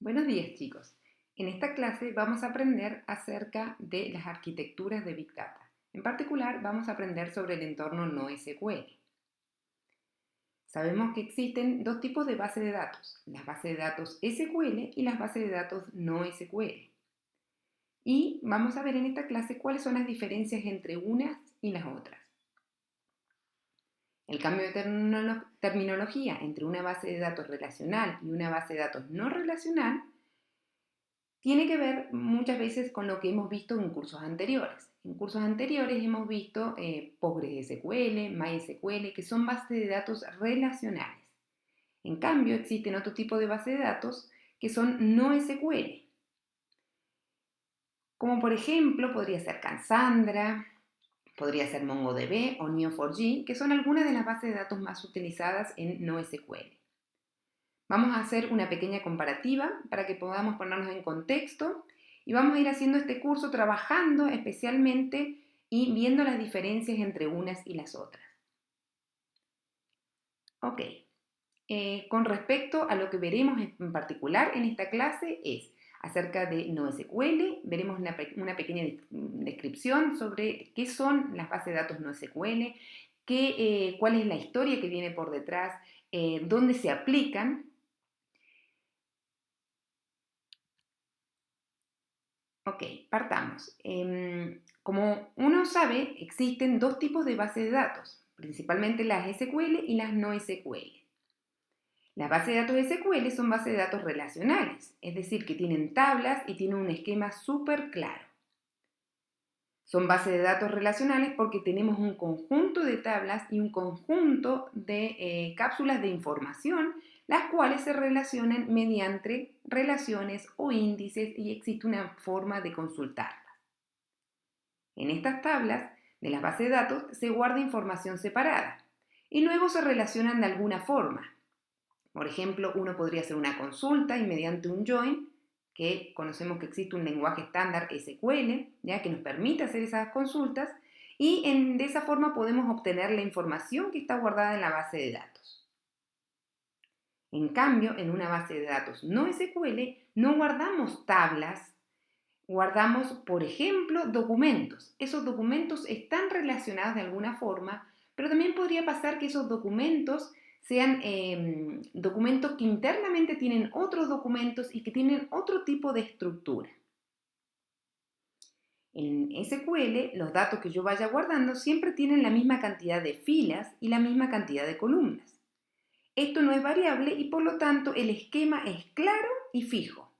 Buenos días, chicos. En esta clase vamos a aprender acerca de las arquitecturas de Big Data. En particular, vamos a aprender sobre el entorno NoSQL. Sabemos que existen dos tipos de bases de datos, las bases de datos SQL y las bases de datos NoSQL. Y vamos a ver en esta clase cuáles son las diferencias entre unas y las otras. El cambio de terminología entre una base de datos relacional y una base de datos no relacional tiene que ver muchas veces con lo que hemos visto en cursos anteriores. En cursos anteriores hemos visto PostgreSQL, MySQL, que son bases de datos relacionales. En cambio, existen otro tipo de bases de datos que son NoSQL, como por ejemplo podría ser Cassandra, podría ser MongoDB o Neo4j, que son algunas de las bases de datos más utilizadas en NoSQL. Vamos a hacer una pequeña comparativa para que podamos ponernos en contexto y vamos a ir haciendo este curso trabajando especialmente y viendo las diferencias entre unas y las otras. Ok, con respecto a lo que veremos en particular en esta clase es acerca de NoSQL, veremos una pequeña descripción sobre qué son las bases de datos NoSQL, cuál es la historia que viene por detrás, dónde se aplican. Ok, partamos. Como uno sabe, existen dos tipos de bases de datos, principalmente las SQL y las no SQL. Las bases de datos SQL son bases de datos relacionales, es decir, que tienen tablas y tienen un esquema súper claro. Son bases de datos relacionales porque tenemos un conjunto de tablas y un conjunto de cápsulas de información, las cuales se relacionan mediante relaciones o índices y existe una forma de consultarlas. En estas tablas de las bases de datos se guarda información separada y luego se relacionan de alguna forma. Por ejemplo, uno podría hacer una consulta y mediante un join, que conocemos que existe un lenguaje estándar SQL, ya que nos permite hacer esas consultas, y de esa forma podemos obtener la información que está guardada en la base de datos. En cambio, en una base de datos no SQL no guardamos tablas, guardamos, por ejemplo, documentos. Esos documentos están relacionados de alguna forma, pero también podría pasar que esos documentos sean documentos que internamente tienen otros documentos y que tienen otro tipo de estructura. En SQL, los datos que yo vaya guardando siempre tienen la misma cantidad de filas y la misma cantidad de columnas. Esto no es variable y por lo tanto el esquema es claro y fijo.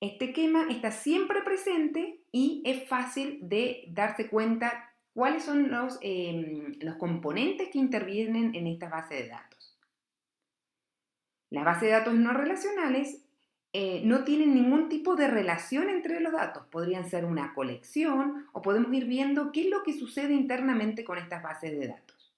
Este esquema está siempre presente y es fácil de darse cuenta cuáles son los componentes que intervienen en esta base de datos. Las bases de datos no relacionales no tienen ningún tipo de relación entre los datos. Podrían ser una colección o podemos ir viendo qué es lo que sucede internamente con estas bases de datos.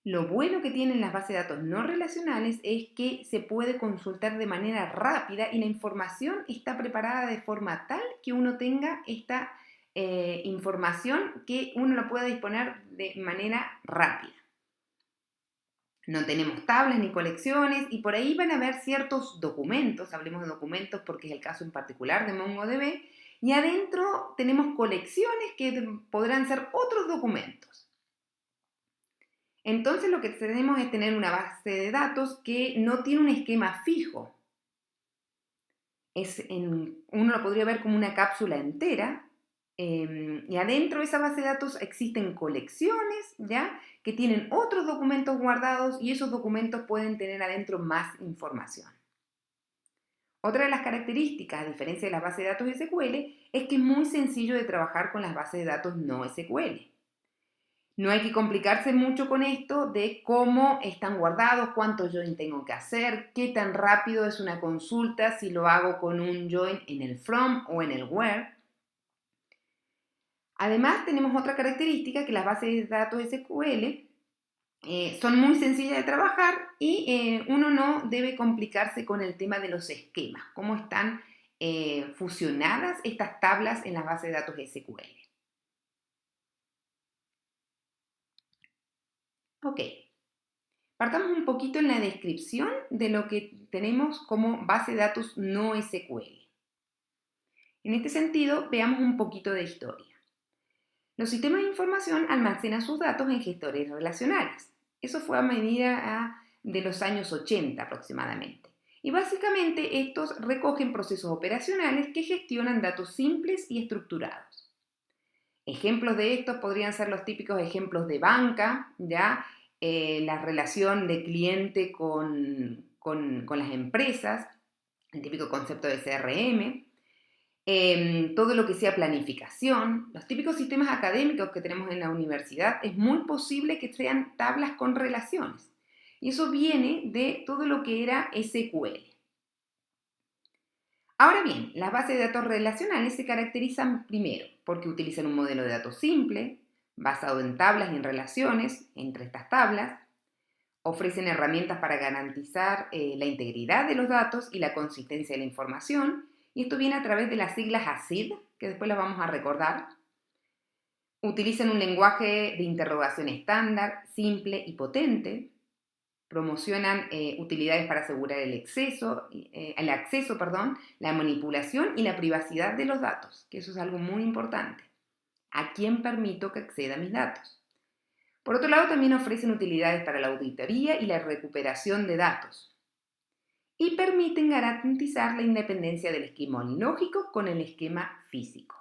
Lo bueno que tienen las bases de datos no relacionales es que se puede consultar de manera rápida y la información está preparada de forma tal que uno tenga esta información que uno la pueda disponer de manera rápida. No tenemos tablas ni colecciones y por ahí van a haber ciertos documentos, hablemos de documentos porque es el caso en particular de MongoDB, y adentro tenemos colecciones que podrán ser otros documentos. Entonces lo que tenemos es tener una base de datos que no tiene un esquema fijo. Uno lo podría ver como una cápsula entera y adentro de esa base de datos existen colecciones, ¿ya? Que tienen otros documentos guardados y esos documentos pueden tener adentro más información. Otra de las características, a diferencia de las bases de datos SQL, es que es muy sencillo de trabajar con las bases de datos no SQL. No hay que complicarse mucho con esto de cómo están guardados, cuántos join tengo que hacer, qué tan rápido es una consulta si lo hago con un join en el from o en el where. Además, tenemos otra característica que las bases de datos SQL son muy sencillas de trabajar y uno no debe complicarse con el tema de los esquemas, cómo están fusionadas estas tablas en las bases de datos SQL. Ok, Partamos un poquito en la descripción de lo que tenemos como base de datos no SQL. En este sentido, veamos un poquito de historia. Los sistemas de información almacenan sus datos en gestores relacionales. Eso fue a medida de los años 80 aproximadamente. Y básicamente estos recogen procesos operacionales que gestionan datos simples y estructurados. Ejemplos de estos podrían ser los típicos ejemplos de banca, ¿ya? La relación de cliente con las empresas, el típico concepto de CRM, todo lo que sea planificación, los típicos sistemas académicos que tenemos en la universidad, es muy posible que sean tablas con relaciones. Y eso viene de todo lo que era SQL. Ahora bien, las bases de datos relacionales se caracterizan primero porque utilizan un modelo de datos simple, basado en tablas y en relaciones entre estas tablas, ofrecen herramientas para garantizar la integridad de los datos y la consistencia de la información, y esto viene a través de las siglas ACID, que después las vamos a recordar. Utilizan un lenguaje de interrogación estándar, simple y potente. Promocionan utilidades para asegurar el acceso, la manipulación y la privacidad de los datos, que eso es algo muy importante. ¿A quién permito que acceda a mis datos? Por otro lado, también ofrecen utilidades para la auditoría y la recuperación de datos. Y permiten garantizar la independencia del esquema lógico con el esquema físico.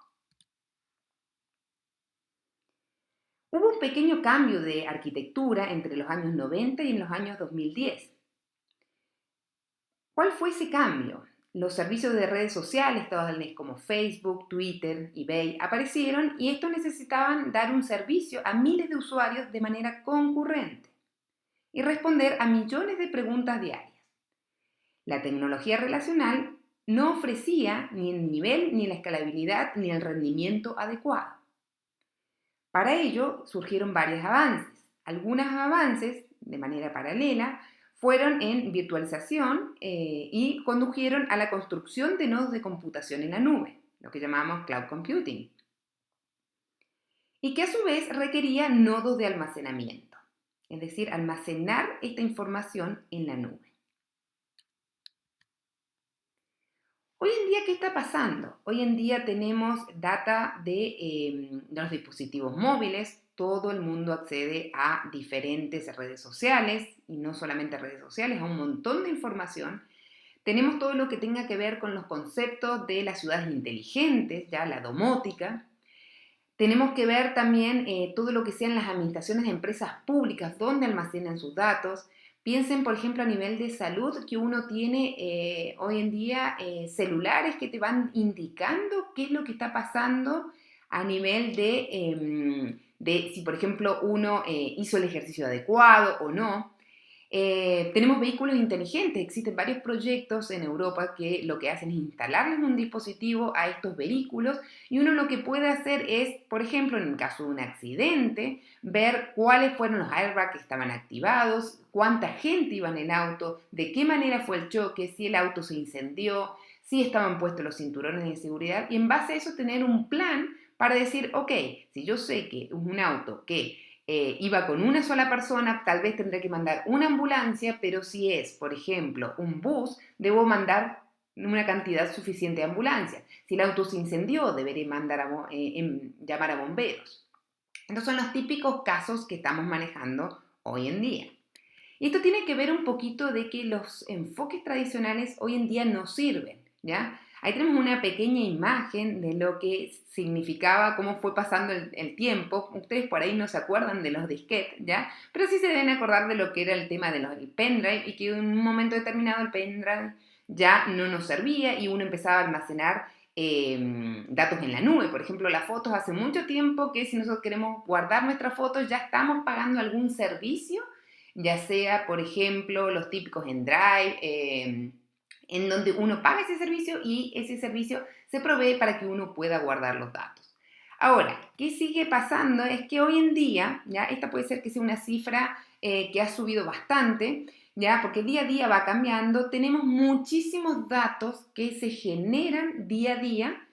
Hubo un pequeño cambio de arquitectura entre los años 90 y en los años 2010. ¿Cuál fue ese cambio? Los servicios de redes sociales, tales como Facebook, Twitter, eBay, aparecieron y estos necesitaban dar un servicio a miles de usuarios de manera concurrente y responder a millones de preguntas diarias. La tecnología relacional no ofrecía ni el nivel, ni la escalabilidad, ni el rendimiento adecuado. Para ello surgieron varios avances. Algunos avances, de manera paralela, fueron en virtualización y condujeron a la construcción de nodos de computación en la nube, lo que llamamos cloud computing, y que a su vez requería nodos de almacenamiento, es decir, almacenar esta información en la nube. Hoy en día, ¿qué está pasando? Hoy en día tenemos data de los dispositivos móviles, todo el mundo accede a diferentes redes sociales, y no solamente redes sociales, a un montón de información. Tenemos todo lo que tenga que ver con los conceptos de las ciudades inteligentes, ya la domótica. Tenemos que ver también todo lo que sean las administraciones de empresas públicas, dónde almacenan sus datos. Piensen, por ejemplo, a nivel de salud, que uno tiene hoy en día celulares que te van indicando qué es lo que está pasando a nivel de si, por ejemplo, uno hizo el ejercicio adecuado o no. Tenemos vehículos inteligentes, existen varios proyectos en Europa que lo que hacen es instalarles un dispositivo a estos vehículos y uno lo que puede hacer es, por ejemplo, en el caso de un accidente, ver cuáles fueron los airbags que estaban activados, cuánta gente iba en el auto, de qué manera fue el choque, si el auto se incendió, si estaban puestos los cinturones de seguridad y en base a eso tener un plan para decir, ok, si yo sé que es un auto que iba con una sola persona, tal vez tendré que mandar una ambulancia, pero si es, por ejemplo, un bus, debo mandar una cantidad suficiente de ambulancias. Si el auto se incendió, deberé llamar a bomberos. Estos son los típicos casos que estamos manejando hoy en día. Y esto tiene que ver un poquito de que los enfoques tradicionales hoy en día no sirven, ¿ya? Ahí tenemos una pequeña imagen de lo que significaba, cómo fue pasando el tiempo. Ustedes por ahí no se acuerdan de los disquetes, ¿ya? Pero sí se deben acordar de lo que era el tema del pendrive y que en un momento determinado el pendrive ya no nos servía y uno empezaba a almacenar datos en la nube. Por ejemplo, las fotos, hace mucho tiempo que si nosotros queremos guardar nuestras fotos ya estamos pagando algún servicio, ya sea, por ejemplo, los típicos en Drive, en donde uno paga ese servicio y ese servicio se provee para que uno pueda guardar los datos. Ahora, ¿qué sigue pasando? Es que hoy en día, ya esta puede ser que sea una cifra que ha subido bastante, ya porque día a día va cambiando, tenemos muchísimos datos que se generan día a día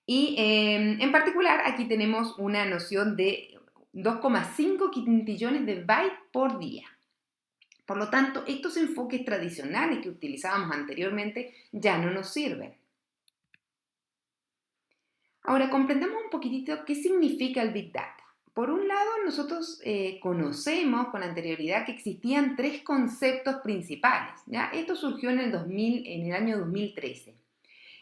y en particular aquí tenemos una noción de 2,5 quintillones de bytes por día. Por lo tanto, estos enfoques tradicionales que utilizábamos anteriormente ya no nos sirven. Ahora, comprendamos un poquitito qué significa el Big Data. Por un lado, nosotros conocemos con anterioridad que existían tres conceptos principales, ¿ya? Esto surgió en el año 2013.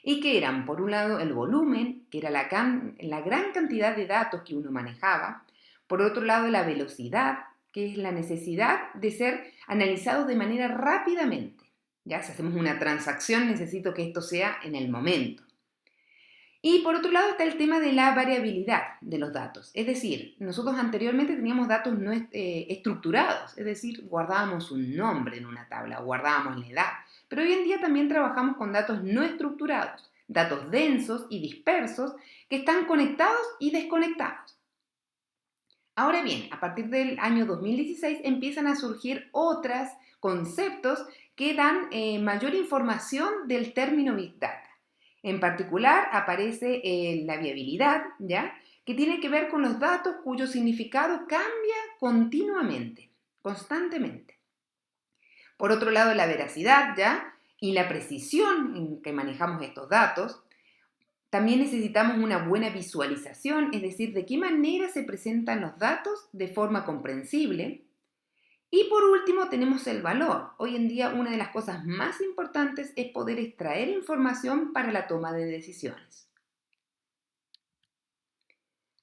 Y que eran, por un lado, el volumen, que era la gran cantidad de datos que uno manejaba. Por otro lado, la velocidad, que es la necesidad de ser analizados de manera rápidamente. Ya, si hacemos una transacción, necesito que esto sea en el momento. Y por otro lado está el tema de la variabilidad de los datos. Es decir, nosotros anteriormente teníamos datos no estructurados, es decir, guardábamos un nombre en una tabla, guardábamos la edad. Pero hoy en día también trabajamos con datos no estructurados, datos densos y dispersos que están conectados y desconectados. Ahora bien, a partir del año 2016 empiezan a surgir otros conceptos que dan mayor información del término Big Data. En particular aparece la viabilidad, ¿ya? Que tiene que ver con los datos cuyo significado cambia continuamente, constantemente. Por otro lado, la veracidad, ¿ya? Y la precisión en que manejamos estos datos. También necesitamos una buena visualización, es decir, de qué manera se presentan los datos de forma comprensible. Y por último tenemos el valor. Hoy en día una de las cosas más importantes es poder extraer información para la toma de decisiones.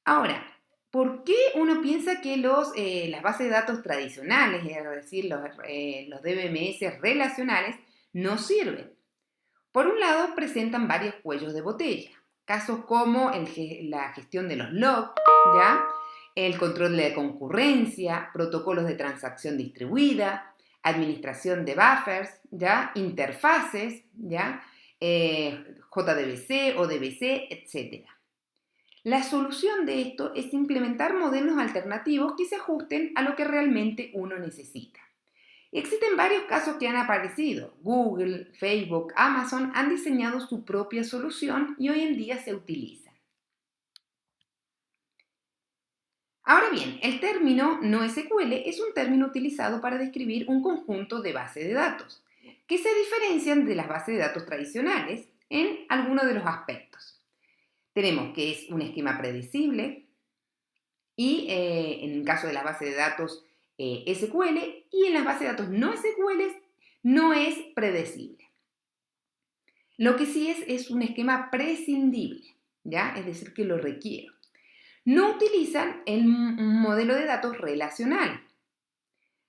Ahora, ¿por qué uno piensa que las bases de datos tradicionales, es decir, los DBMS relacionales, no sirven? Por un lado, presentan varios cuellos de botella, casos como la gestión de los logs, ¿ya? El control de la concurrencia, protocolos de transacción distribuida, administración de buffers, ¿ya? Interfaces, ¿ya? JDBC, ODBC, etc. La solución de esto es implementar modelos alternativos que se ajusten a lo que realmente uno necesita. Existen varios casos que han aparecido. Google, Facebook, Amazon han diseñado su propia solución y hoy en día se utiliza. Ahora bien, el término NoSQL es un término utilizado para describir un conjunto de bases de datos que se diferencian de las bases de datos tradicionales en algunos de los aspectos. Tenemos que es un esquema predecible y en el caso de las bases de datos SQL y en las bases de datos no SQL no es predecible. Lo que sí es un esquema prescindible, ¿ya? Es decir, que lo requiero. No utilizan un modelo de datos relacional.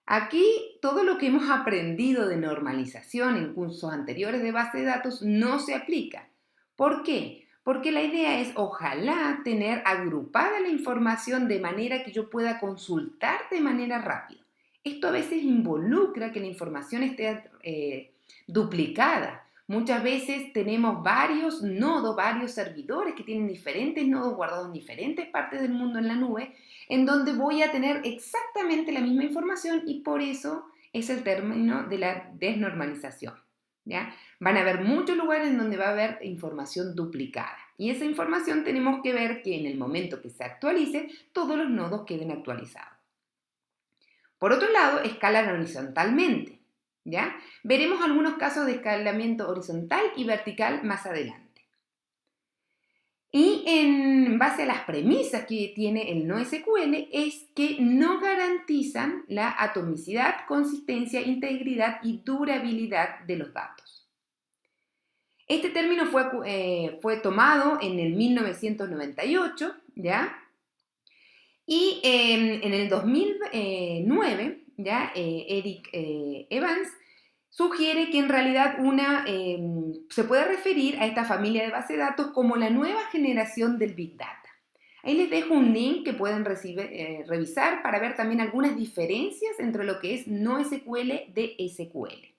Aquí todo lo que hemos aprendido de normalización en cursos anteriores de base de datos no se aplica. ¿Por qué? Porque la idea es, ojalá, tener agrupada la información de manera que yo pueda consultar de manera rápida. Esto a veces involucra que la información esté duplicada. Muchas veces tenemos varios nodos, varios servidores que tienen diferentes nodos guardados en diferentes partes del mundo en la nube, en donde voy a tener exactamente la misma información y por eso es el término de la desnormalización, ¿ya? Van a haber muchos lugares en donde va a haber información duplicada y esa información tenemos que ver que en el momento que se actualice, todos los nodos queden actualizados. Por otro lado, escalan horizontalmente, ¿ya? Veremos algunos casos de escalamiento horizontal y vertical más adelante. Y en base a las premisas que tiene el NoSQL es que no garantizan la atomicidad, consistencia, integridad y durabilidad de los datos. Este término fue tomado en el 1998, ¿ya? Y en el 2009, ¿ya? Eric Evans sugiere que en realidad se puede referir a esta familia de base de datos como la nueva generación del Big Data. Ahí les dejo un link que pueden revisar para ver también algunas diferencias entre lo que es NoSQL de SQL.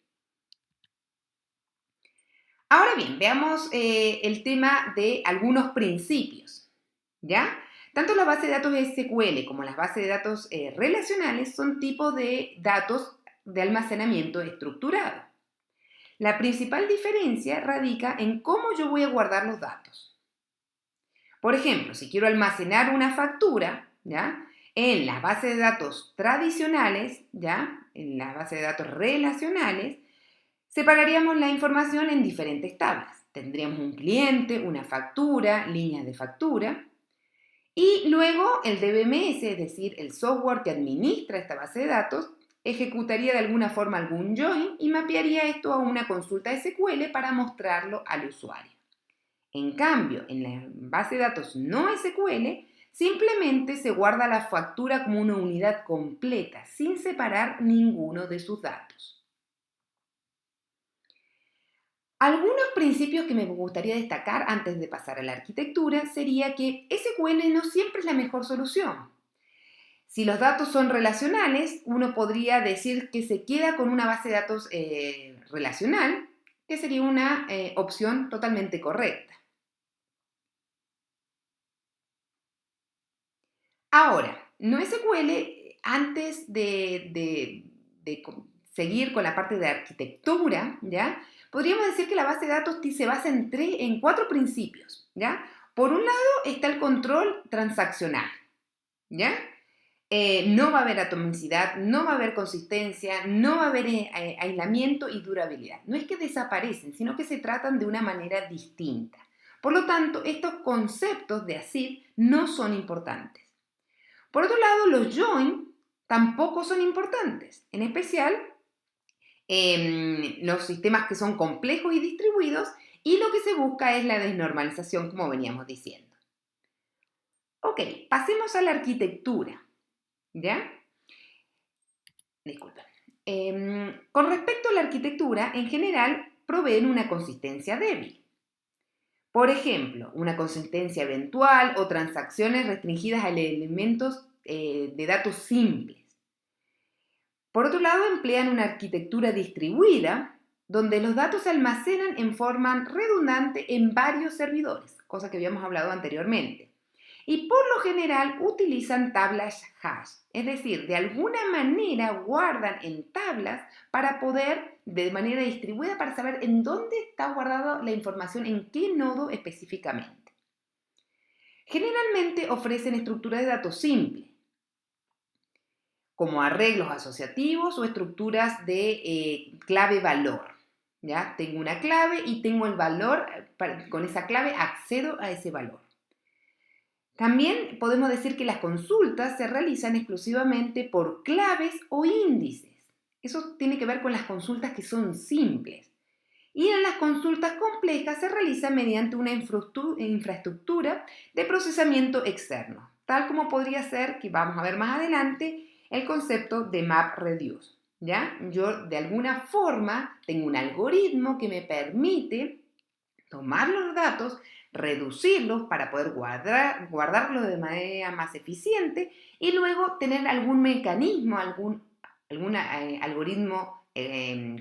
Ahora bien, veamos el tema de algunos principios, ¿ya? Tanto la base de datos SQL como las bases de datos relacionales son tipos de datos de almacenamiento estructurado. La principal diferencia radica en cómo yo voy a guardar los datos. Por ejemplo, si quiero almacenar una factura, ¿ya? En las bases de datos tradicionales, ¿ya? en las bases de datos relacionales, separaríamos la información en diferentes tablas. Tendríamos un cliente, una factura, líneas de factura, y luego el DBMS, es decir, el software que administra esta base de datos, ejecutaría de alguna forma algún join y mapearía esto a una consulta SQL para mostrarlo al usuario. En cambio, en la base de datos no SQL, simplemente se guarda la factura como una unidad completa, sin separar ninguno de sus datos. Algunos principios que me gustaría destacar antes de pasar a la arquitectura sería que SQL no siempre es la mejor solución. Si los datos son relacionales, uno podría decir que se queda con una base de datos relacional, que sería una opción totalmente correcta. Ahora, NoSQL, antes de seguir con la parte de arquitectura, ¿ya? Podríamos decir que la base de datos se basa en cuatro principios, ¿ya? Por un lado está el control transaccional, ¿ya? No va a haber atomicidad, no va a haber consistencia, no va a haber aislamiento y durabilidad. No es que desaparecen, sino que se tratan de una manera distinta. Por lo tanto, estos conceptos de ACID no son importantes. Por otro lado, los join tampoco son importantes, en especial en los sistemas que son complejos y distribuidos, y lo que se busca es la desnormalización, como veníamos diciendo. Ok, pasemos a la arquitectura. ¿Ya? Disculpen. Con respecto a la arquitectura, en general, proveen una consistencia débil. Por ejemplo, una consistencia eventual o transacciones restringidas a elementos de datos simples. Por otro lado, emplean una arquitectura distribuida, donde los datos se almacenan en forma redundante en varios servidores, cosa que habíamos hablado anteriormente. Y por lo general utilizan tablas hash, es decir, de alguna manera guardan en tablas para poder, de manera distribuida, para saber en dónde está guardada la información, en qué nodo específicamente. Generalmente ofrecen estructuras de datos simples, como arreglos asociativos o estructuras de clave-valor. ¿Ya? Tengo una clave y tengo el valor, con esa clave accedo a ese valor. También podemos decir que las consultas se realizan exclusivamente por claves o índices. Eso tiene que ver con las consultas que son simples. Y en las consultas complejas se realiza mediante una infraestructura de procesamiento externo, tal como podría ser, que vamos a ver más adelante, el concepto de MapReduce. ¿Ya? Yo de alguna forma tengo un algoritmo que me permite tomar los datos, reducirlos para poder guardarlos de manera más eficiente y luego tener algún mecanismo, algún algoritmo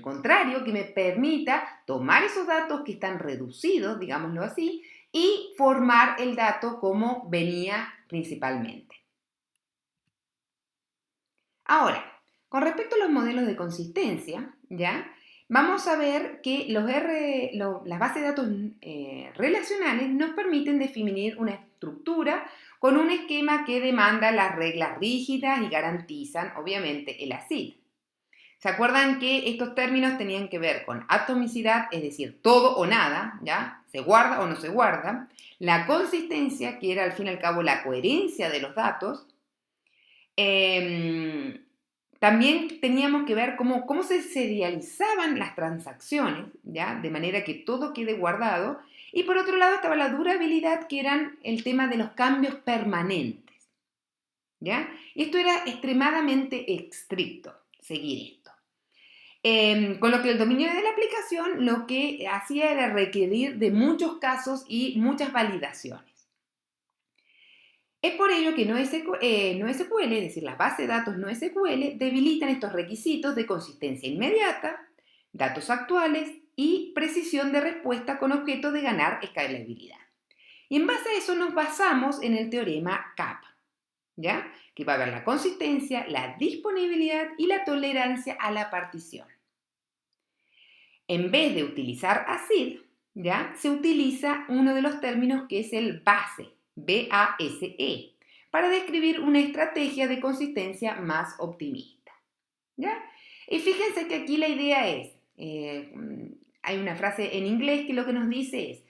contrario que me permita tomar esos datos que están reducidos, digámoslo así, y formar el dato como venía principalmente. Ahora, con respecto a los modelos de consistencia, ¿ya? Vamos a ver que las bases de datos relacionales nos permiten definir una estructura con un esquema que demanda las reglas rígidas y garantizan, obviamente, el ACID. ¿Se acuerdan que estos términos tenían que ver con atomicidad, es decir, todo o nada, ¿ya? Se guarda o no se guarda. La consistencia, que era al fin y al cabo la coherencia de los datos. También teníamos que ver cómo se serializaban las transacciones, ¿ya? De manera que todo quede guardado. Y por otro lado estaba la durabilidad, que eran el tema de los cambios permanentes, ¿ya? Y esto era extremadamente estricto, seguir esto. Con lo que el dominio de la aplicación lo que hacía era requerir de muchos casos y muchas validaciones. Es por ello que NoSQL, es decir, las bases de datos NoSQL, debilitan estos requisitos de consistencia inmediata, datos actuales y precisión de respuesta con objeto de ganar escalabilidad. Y en base a eso nos basamos en el teorema CAP, ¿ya? Que va a ver la consistencia, la disponibilidad y la tolerancia a la partición. En vez de utilizar ACID, ¿ya? Se utiliza uno de los términos que es el BASE, para describir una estrategia de consistencia más optimista, ¿ya? Y fíjense que aquí la idea es, hay una frase en inglés que lo que nos dice es,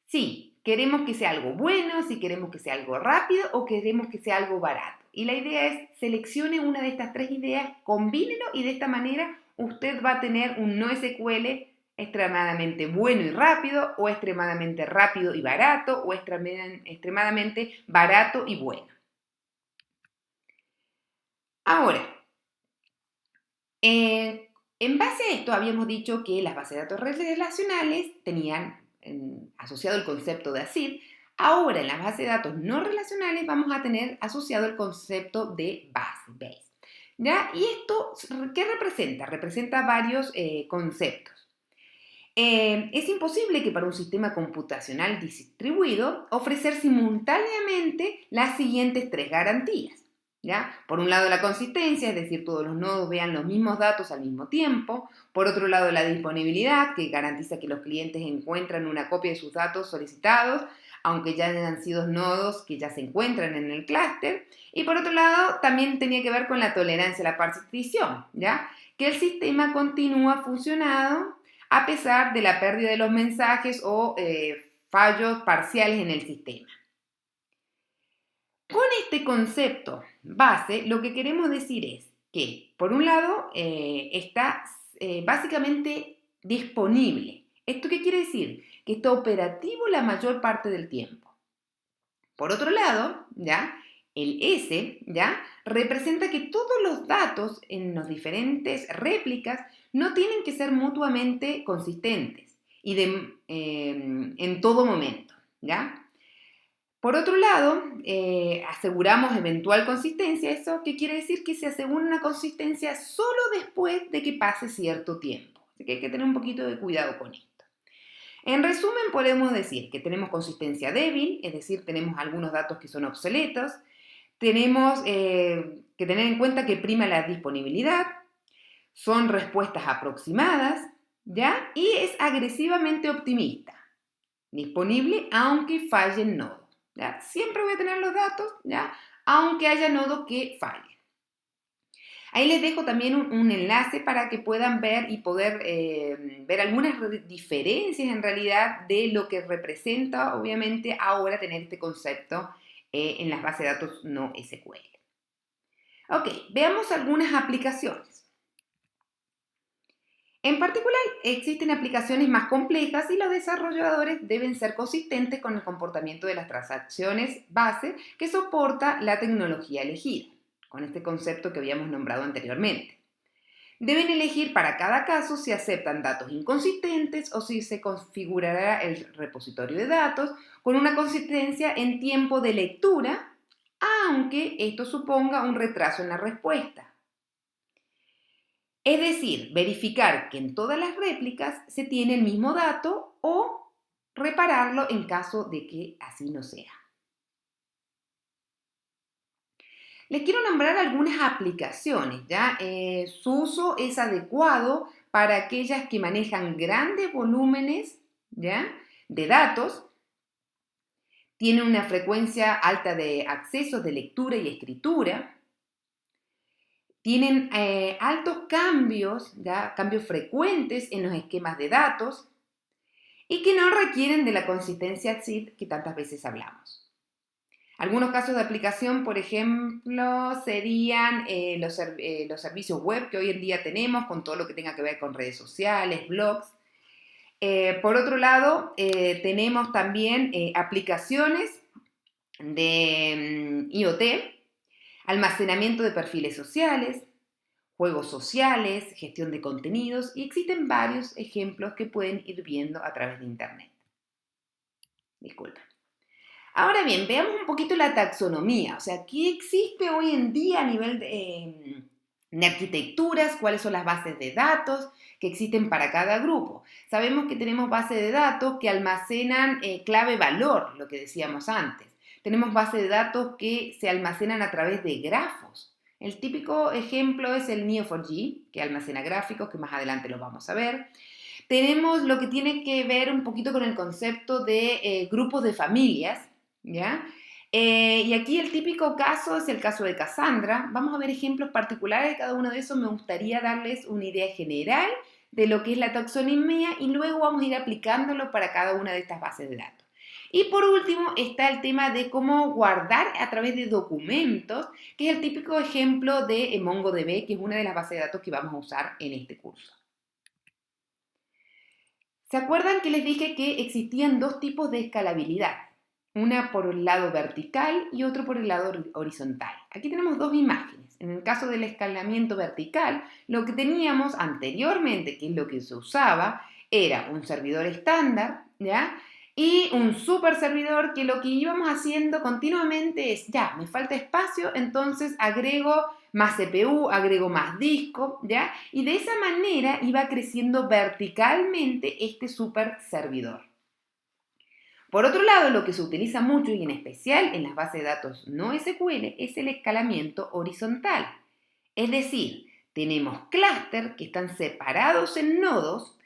sí, queremos que sea algo bueno, si queremos que sea algo rápido o queremos que sea algo barato. Y la idea es, seleccione una de estas tres ideas, combínelo y de esta manera usted va a tener un NoSQL extremadamente bueno y rápido, o extremadamente rápido y barato, o extremadamente barato y bueno. Ahora, en base a esto habíamos dicho que las bases de datos relacionales tenían asociado el concepto de ACID. Ahora en las bases de datos no relacionales vamos a tener asociado el concepto de base. ¿Ya? ¿Y esto qué representa? Representa varios conceptos. Es imposible que para un sistema computacional distribuido ofrecer simultáneamente las siguientes tres garantías. ¿Ya? Por un lado la consistencia, es decir, todos los nodos vean los mismos datos al mismo tiempo. Por otro lado la disponibilidad, que garantiza que los clientes encuentran una copia de sus datos solicitados, aunque ya hayan sido nodos que ya se encuentran en el clúster. Y por otro lado también tenía que ver con la tolerancia a la partición, ¿ya? Que el sistema continúa funcionando a pesar de la pérdida de los mensajes o fallos parciales en el sistema. Con este concepto base, lo que queremos decir es que, por un lado, está básicamente disponible. ¿Esto qué quiere decir? Que está operativo la mayor parte del tiempo. Por otro lado, ¿ya? El S, ¿ya? Representa que todos los datos en las diferentes réplicas no tienen que ser mutuamente consistentes y en todo momento, ¿ya? Por otro lado, aseguramos eventual consistencia. ¿Eso qué quiere decir? Que se asegura una consistencia solo después de que pase cierto tiempo. Así que hay que tener un poquito de cuidado con esto. En resumen, podemos decir que tenemos consistencia débil, es decir, tenemos algunos datos que son obsoletos. Tenemos que tener en cuenta que prima la disponibilidad, son respuestas aproximadas, ¿ya? Y es agresivamente optimista, disponible aunque falle el nodo, ¿ya? Siempre voy a tener los datos, ¿ya? Aunque haya nodo que falle. Ahí les dejo también un enlace para que puedan ver y poder ver algunas diferencias en realidad de lo que representa, obviamente, ahora tener este concepto en las bases de datos no SQL. Ok, veamos algunas aplicaciones. En particular, existen aplicaciones más complejas y los desarrolladores deben ser consistentes con el comportamiento de las transacciones base que soporta la tecnología elegida, con este concepto que habíamos nombrado anteriormente. Deben elegir para cada caso si aceptan datos inconsistentes o si se configurará el repositorio de datos con una consistencia en tiempo de lectura, aunque esto suponga un retraso en la respuesta. Es decir, verificar que en todas las réplicas se tiene el mismo dato o repararlo en caso de que así no sea. Les quiero nombrar algunas aplicaciones, ¿ya? Su uso es adecuado para aquellas que manejan grandes volúmenes, ¿ya? De datos, tienen una frecuencia alta de accesos de lectura y escritura, tienen altos cambios, ¿ya? Cambios frecuentes en los esquemas de datos y que no requieren de la consistencia SID que tantas veces hablamos. Algunos casos de aplicación, por ejemplo, serían los servicios web que hoy en día tenemos con todo lo que tenga que ver con redes sociales, blogs. Por otro lado, tenemos también aplicaciones de IoT, almacenamiento de perfiles sociales, juegos sociales, gestión de contenidos y existen varios ejemplos que pueden ir viendo a través de Internet. Disculpen. Ahora bien, veamos un poquito la taxonomía, o sea, ¿qué existe hoy en día a nivel de arquitecturas? ¿Cuáles son las bases de datos que existen para cada grupo? Sabemos que tenemos bases de datos que almacenan clave-valor, lo que decíamos antes. Tenemos bases de datos que se almacenan a través de grafos. El típico ejemplo es el Neo4j, que almacena gráficos, que más adelante lo vamos a ver. Tenemos lo que tiene que ver un poquito con el concepto de grupos de familias, ¿ya? Y aquí el típico caso es el caso de Cassandra. Vamos a ver ejemplos particulares de cada uno de esos. Me gustaría darles una idea general de lo que es la taxonomía y luego vamos a ir aplicándolo para cada una de estas bases de datos. Y por último está el tema de cómo guardar a través de documentos, que es el típico ejemplo de MongoDB, que es una de las bases de datos que vamos a usar en este curso. ¿Se acuerdan que les dije que existían dos tipos de escalabilidad? Una por el lado vertical y otro por el lado horizontal. Aquí tenemos dos imágenes. En el caso del escalamiento vertical, lo que teníamos anteriormente, que es lo que se usaba, era un servidor estándar, ¿ya? Y un super servidor que lo que íbamos haciendo continuamente es, ya, me falta espacio, entonces agrego más CPU, agrego más disco, ¿ya? Y de esa manera iba creciendo verticalmente este super servidor. Por otro lado, lo que se utiliza mucho y en especial en las bases de datos no SQL es el escalamiento horizontal. Es decir, tenemos clústeres que están separados en nodos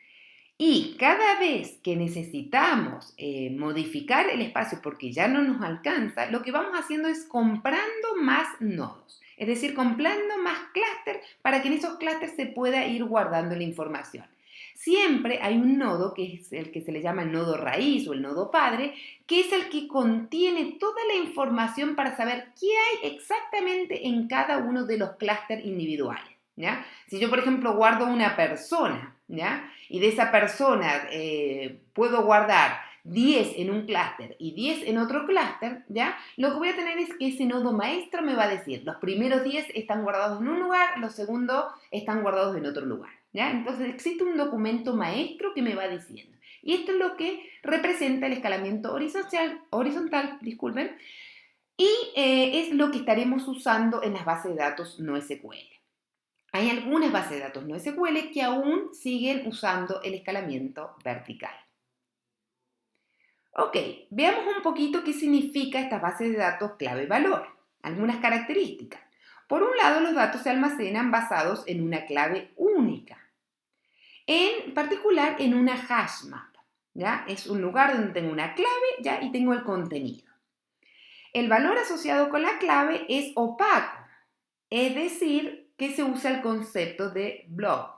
y cada vez que necesitamos modificar el espacio porque ya no nos alcanza, lo que vamos haciendo es comprando más nodos. Es decir, comprando más clústeres para que en esos clústeres se pueda ir guardando la información. Siempre hay un nodo, que es el que se le llama el nodo raíz o el nodo padre, que es el que contiene toda la información para saber qué hay exactamente en cada uno de los clústeres individuales, ¿ya? Si yo, por ejemplo, guardo una persona, ¿ya? Y de esa persona puedo guardar 10 en un clúster y 10 en otro clúster, ¿ya? Lo que voy a tener es que ese nodo maestro me va a decir, los primeros 10 están guardados en un lugar, los segundos están guardados en otro lugar, ¿ya? Entonces existe un documento maestro que me va diciendo. Y esto es lo que representa el escalamiento horizontal, disculpen, y es lo que estaremos usando en las bases de datos no SQL. Hay algunas bases de datos no SQL que aún siguen usando el escalamiento vertical. Ok, veamos un poquito qué significa esta base de datos clave-valor. Algunas características. Por un lado, los datos se almacenan basados en una clave única. En particular, en una hash map. ¿Ya? Es un lugar donde tengo una clave, ¿ya? Y tengo el contenido. El valor asociado con la clave es opaco. Es decir, que se usa el concepto de blob.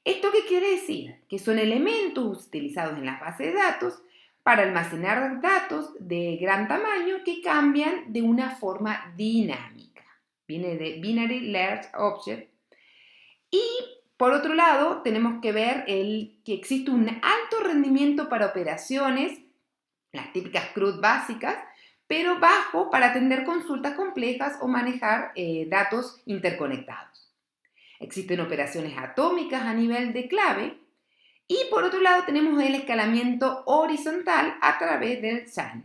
¿Esto qué quiere decir? Que son elementos utilizados en las bases de datos para almacenar datos de gran tamaño que cambian de una forma dinámica. Viene de Binary Large Object. Y por otro lado, tenemos que ver que existe un alto rendimiento para operaciones, las típicas CRUD básicas, pero bajo para atender consultas complejas o manejar datos interconectados. Existen operaciones atómicas a nivel de clave y por otro lado tenemos el escalamiento horizontal a través del channel.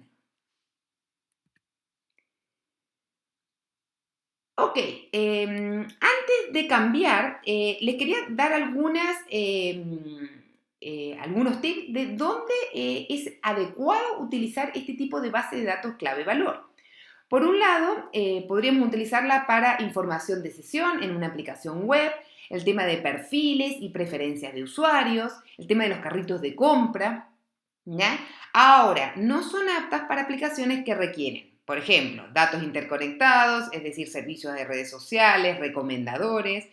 Ok, antes de cambiar, les quería dar algunos tips de dónde es adecuado utilizar este tipo de base de datos clave-valor. Por un lado, podríamos utilizarla para información de sesión en una aplicación web, el tema de perfiles y preferencias de usuarios, el tema de los carritos de compra, ¿ya? Ahora, no son aptas para aplicaciones que requieren, por ejemplo, datos interconectados, es decir, servicios de redes sociales, recomendadores,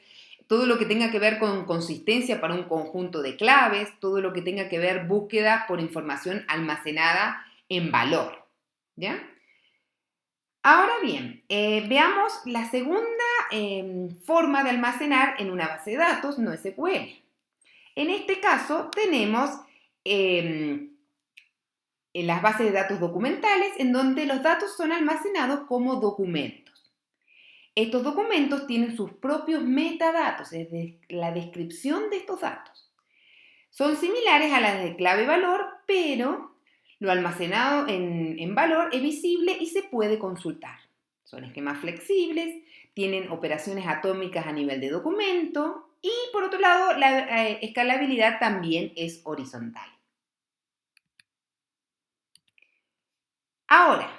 todo lo que tenga que ver con consistencia para un conjunto de claves, todo lo que tenga que ver búsqueda por información almacenada en valor, ¿ya? Ahora bien, veamos la segunda forma de almacenar en una base de datos no SQL. En este caso tenemos en las bases de datos documentales en donde los datos son almacenados como documentos. Estos documentos tienen sus propios metadatos, es decir, la descripción de estos datos. Son similares a las de clave-valor, pero lo almacenado en valor es visible y se puede consultar. Son esquemas flexibles, tienen operaciones atómicas a nivel de documento y, por otro lado, la escalabilidad también es horizontal. Ahora,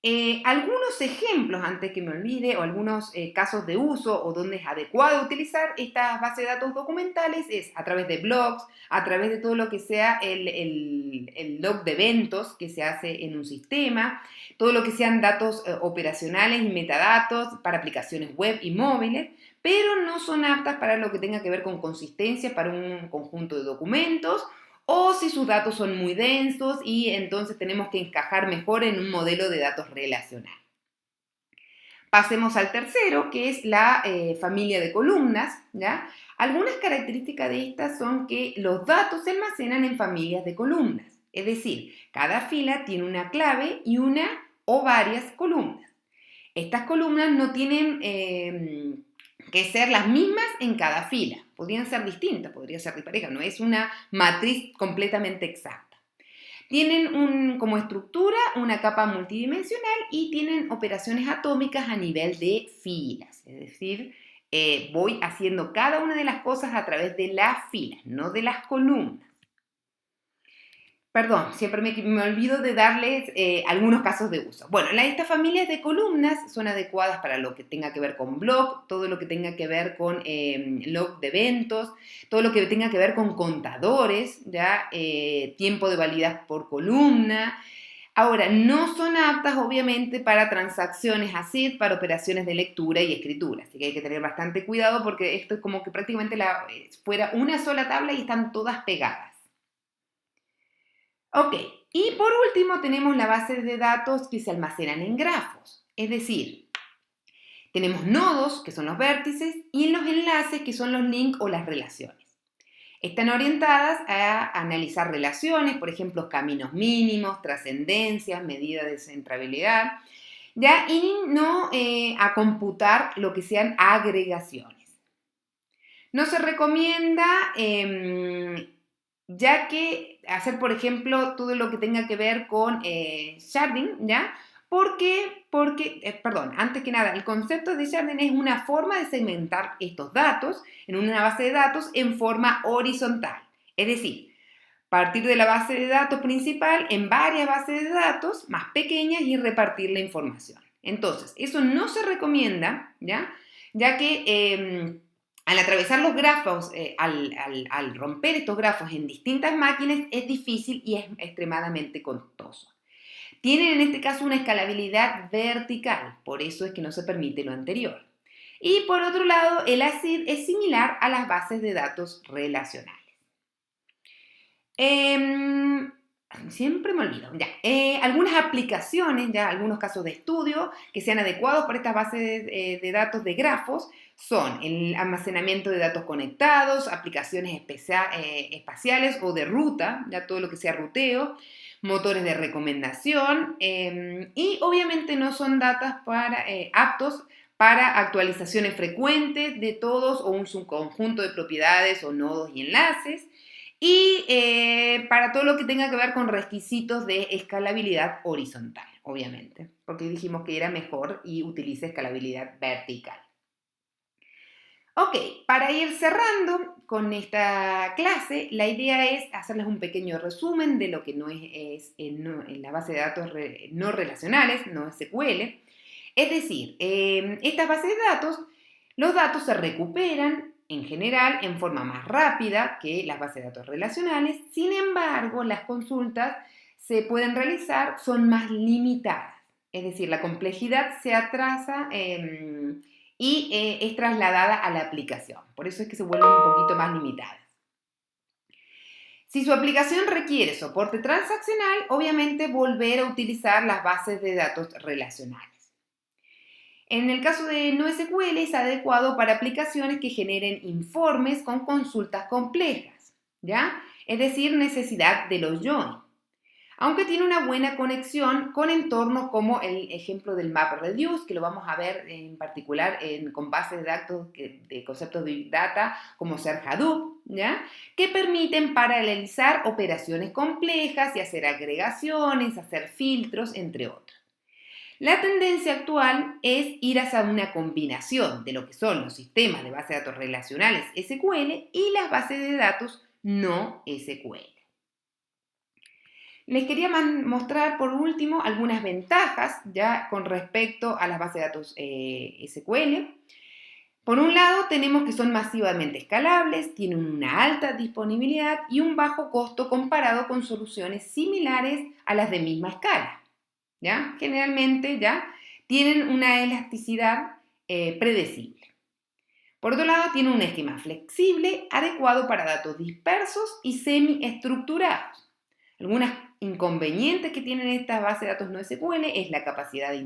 Algunos ejemplos, antes que me olvide, o algunos casos de uso o donde es adecuado utilizar estas bases de datos documentales es a través de blogs, a través de todo lo que sea el log de eventos que se hace en un sistema, todo lo que sean datos operacionales y metadatos para aplicaciones web y móviles, pero no son aptas para lo que tenga que ver con consistencia para un conjunto de documentos o si sus datos son muy densos y entonces tenemos que encajar mejor en un modelo de datos relacional. Pasemos al tercero, que es la familia de columnas, ¿ya? Algunas características de estas son que los datos se almacenan en familias de columnas, es decir, cada fila tiene una clave y una o varias columnas. Estas columnas no tienen que ser las mismas en cada fila. Podrían ser distintas, podría ser disparejas, no es una matriz completamente exacta. Tienen como estructura una capa multidimensional y tienen operaciones atómicas a nivel de filas. Es decir, voy haciendo cada una de las cosas a través de las filas, no de las columnas. Perdón, siempre me olvido de darles algunos casos de uso. Bueno, estas familias de columnas son adecuadas para lo que tenga que ver con blog, todo lo que tenga que ver con log de eventos, todo lo que tenga que ver con contadores, ¿ya? Tiempo de validez por columna. Ahora, no son aptas obviamente para transacciones así, para operaciones de lectura y escritura. Así que hay que tener bastante cuidado porque esto es como que prácticamente fuera una sola tabla y están todas pegadas. Ok, y por último tenemos la base de datos que se almacenan en grafos, es decir, tenemos nodos, que son los vértices, y los enlaces, que son los links o las relaciones. Están orientadas a analizar relaciones, por ejemplo, caminos mínimos, trascendencias, medidas de centralidad, ¿ya? Y no a computar lo que sean agregaciones. No se recomienda ya que hacer, por ejemplo, todo lo que tenga que ver con sharding, ¿ya? Antes que nada, el concepto de sharding es una forma de segmentar estos datos en una base de datos en forma horizontal. Es decir, partir de la base de datos principal en varias bases de datos más pequeñas y repartir la información. Entonces, eso no se recomienda, ¿ya? Ya que al atravesar los grafos, al romper estos grafos en distintas máquinas, es difícil y es extremadamente costoso. Tienen en este caso una escalabilidad vertical, por eso es que no se permite lo anterior. Y por otro lado, el ACID es similar a las bases de datos relacionales. Siempre me olvido. Ya. Algunas aplicaciones, ya algunos casos de estudio que sean adecuados para estas bases de datos de grafos son el almacenamiento de datos conectados, aplicaciones espaciales o de ruta, ya todo lo que sea ruteo, motores de recomendación y obviamente no son datos aptos para actualizaciones frecuentes de todos o un subconjunto de propiedades o nodos y enlaces. Y para todo lo que tenga que ver con requisitos de escalabilidad horizontal, obviamente, porque dijimos que era mejor y utiliza escalabilidad vertical. Ok, para ir cerrando con esta clase, la idea es hacerles un pequeño resumen de lo que no es en la base de datos no relacionales, no SQL. Es decir, estas bases de datos, los datos se recuperan en general en forma más rápida que las bases de datos relacionales, sin embargo, las consultas se pueden realizar, son más limitadas, es decir, la complejidad se atrasa y es trasladada a la aplicación, por eso es que se vuelven un poquito más limitadas. Si su aplicación requiere soporte transaccional, obviamente volver a utilizar las bases de datos relacionales. En el caso de NoSQL es adecuado para aplicaciones que generen informes con consultas complejas, ¿ya? Es decir, necesidad de los join. Aunque tiene una buena conexión con entornos como el ejemplo del MapReduce, que lo vamos a ver en particular con bases de datos de conceptos de Big Data como ser Hadoop, ¿ya? Que permiten paralelizar operaciones complejas y hacer agregaciones, hacer filtros, entre otros. La tendencia actual es ir hacia una combinación de lo que son los sistemas de base de datos relacionales SQL y las bases de datos no SQL. Les quería mostrar por último algunas ventajas ya con respecto a las bases de datos SQL. Por un lado, tenemos que son masivamente escalables, tienen una alta disponibilidad y un bajo costo comparado con soluciones similares a las de misma escala. ¿Ya? Generalmente ya tienen una elasticidad predecible. Por otro lado, tiene un esquema flexible, adecuado para datos dispersos y semiestructurados. Algunos inconvenientes que tienen estas bases de datos no SQL es la capacidad de